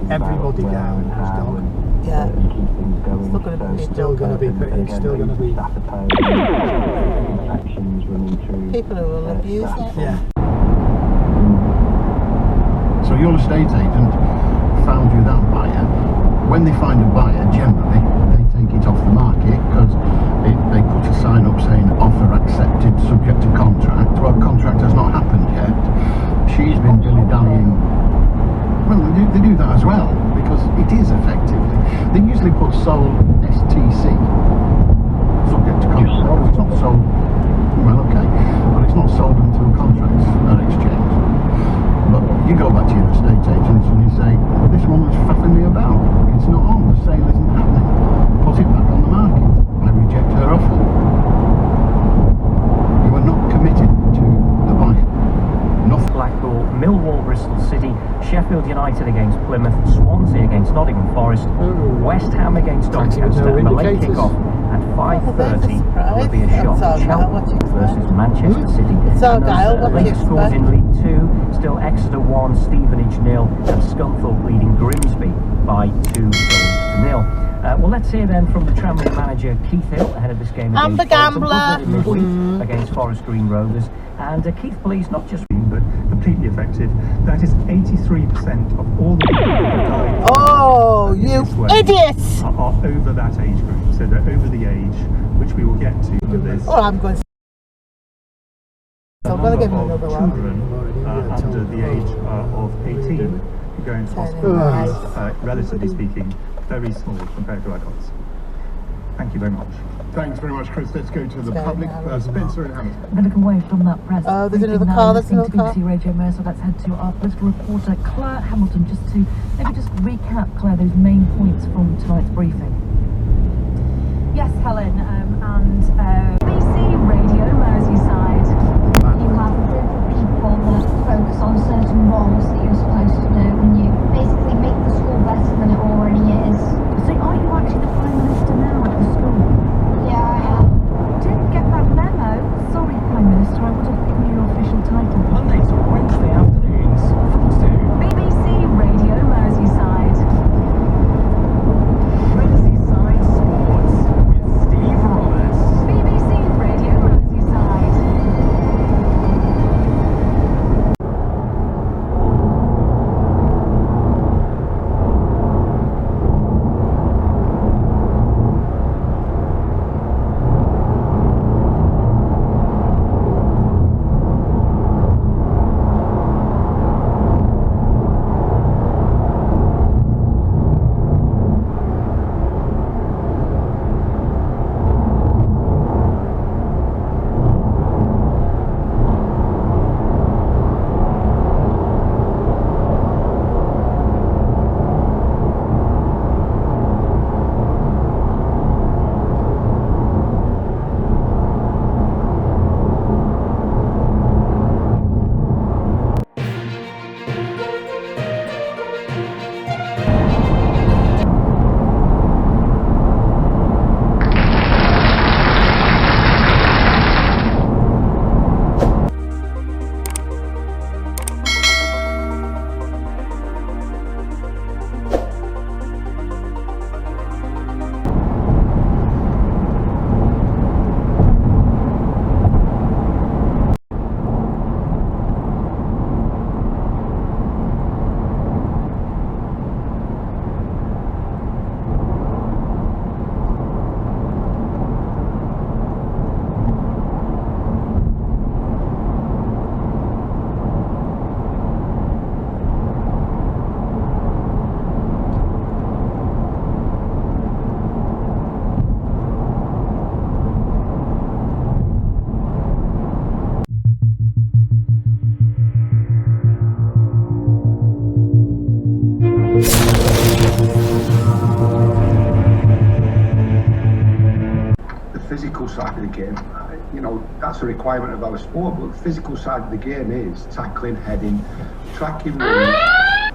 Everybody down as dog. Yeah. It's still going to be people who will abuse it. Yeah. So your estate agent found you that buyer. When they find a buyer, generally they take it off the market because they put a sign up saying offer accepted subject to contract. Well, contract has not happened yet. She's been dilly-dallying. Well, they do that as well, because it is effectively. They usually put sold STC, subject to contract. It's not sold, well, okay, but it's not sold until contracts are exchanged. But you go back to your estate agents and you say, this woman's faffing me about. It's not on, the sale isn't happening. Put it back on the market. I reject her offer. You are not committed to the buyer. Nothing. Blackpool, Millwall, Bristol City, Sheffield United against Plymouth, Swansea against Nottingham Forest, West Ham against Doncaster, and the late kick-off at 5:30 will be a shot. Chelsea versus Manchester City. So Dial, late scores in League 2, still Exeter 1, Stevenage 0, and Scunthorpe leading Grimsby by 2-0. Well, let's hear then from the Tranmere manager Keith Hill ahead of this game I'm the gambler. against Forest Green Rovers. And Keith believes not just but completely effective. That is 83% of all the people that died. Oh, you idiots! Are over that age group, so they're over the age which we will get to with this. Oh, I'm going to. So I'm going to give him another one. Children under the age of 18 who go into hospital, relatively speaking, very small compared to adults. Thank you very much. Thanks very much, Chris. Let's go to the public. Spencer and Hamilton. I'm going to look away from that press. Oh, there's another car, there's another car. BBC Radio Mercer. Let's head to our political reporter, Claire Hamilton, just to maybe just recap, Claire, those main points from tonight's briefing. Yes, Helen, and BBC Radio Merseyside. You have a group of people that focus on certain roles that you're supposed to do, and you basically make the school better than it already is. So are you actually the Prime Minister now at the school? Yeah, I am. Didn't get that memo. Sorry, Prime Minister, I would have given you your official title. Monday to Wednesday afternoons from 2. BBC Radio Merseyside. Merseyside Sports with Steve Roberts. BBC Radio Merseyside. side of the game. You know, that's a requirement of our sport, but the physical side of the game is tackling, heading, tracking, running,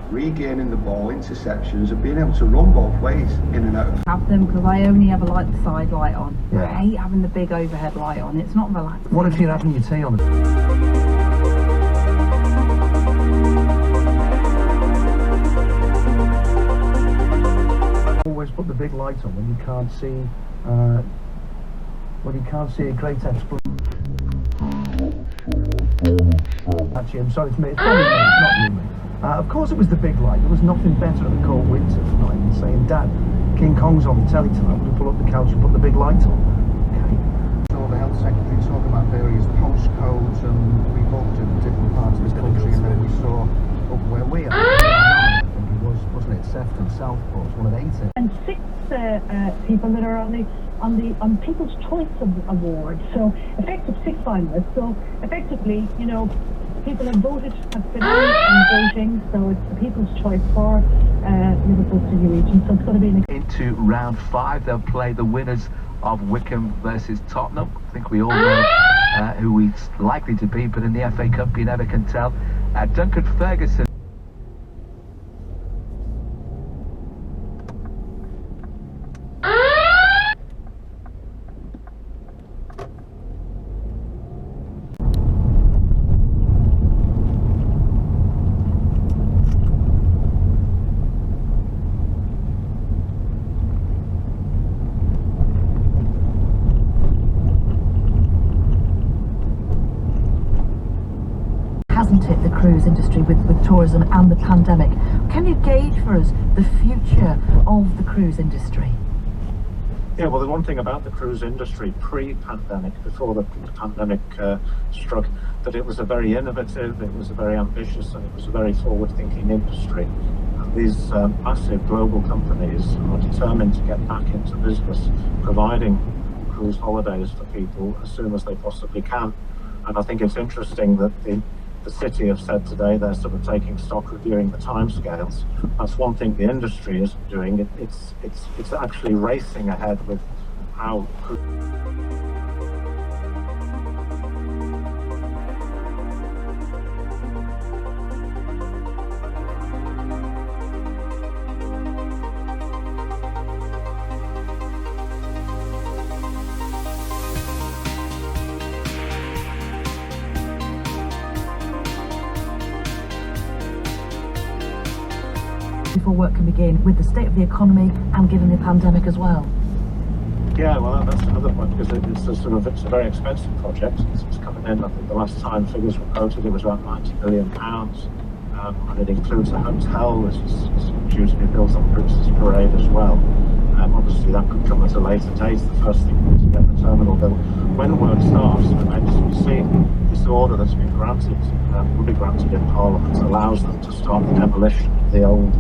regaining the ball, interceptions, and being able to run both ways in and out. Have them because I only ever like the side light on. Yeah. I hate having the big overhead light on. It's not relaxing. What if you're having your tea on the... Always put the big light on when you can't see a great explosion. Actually, I'm sorry, it's me. It's probably me, it's not you, mate. Of course it was the big light. There was nothing better in the cold winter tonight than saying, Dad, King Kong's on the telly tonight. We pull up the couch and put the big light on. Okay. So the health secretary talking about various postcodes, and we looked at different parts of the country, and then we saw up where we are. I think it was, wasn't it, Sefton, Southport, one of 80. And 6 people that are on People's Choice Award. So effective 6 finalists. So effectively, you know, people have voted, have been out and voting. So it's the People's Choice for Liverpool City region. So it's going to be into round 5. They'll play the winners of Wickham versus Tottenham. I think we all know who it's likely to be, but in the FA Cup you never can tell. Duncan Ferguson. Hasn't it, the cruise industry with tourism and the pandemic? Can you gauge for us the future of the cruise industry? Yeah, well, the one thing about the cruise industry pre-pandemic, before the pandemic struck, that it was a very innovative, it was a very ambitious, and it was a very forward-thinking industry. And these massive global companies are determined to get back into business, providing cruise holidays for people as soon as they possibly can. And I think it's interesting that the city have said today they're sort of taking stock, reviewing the timescales. That's one thing the industry isn't doing. It's actually racing ahead with how. Before work can begin, with the state of the economy and given the pandemic as well? Yeah, well, that's another point, because it's a very expensive project. It's coming in, I think the last time figures were quoted, it was about £90 million, and it includes a hotel, which is due to be built on Princess Parade as well. Obviously that could come at a later date. The first thing is to get the terminal built. When work starts, it remains to be seen. This order that's been granted, will be granted in Parliament, allows them to start the demolition of the old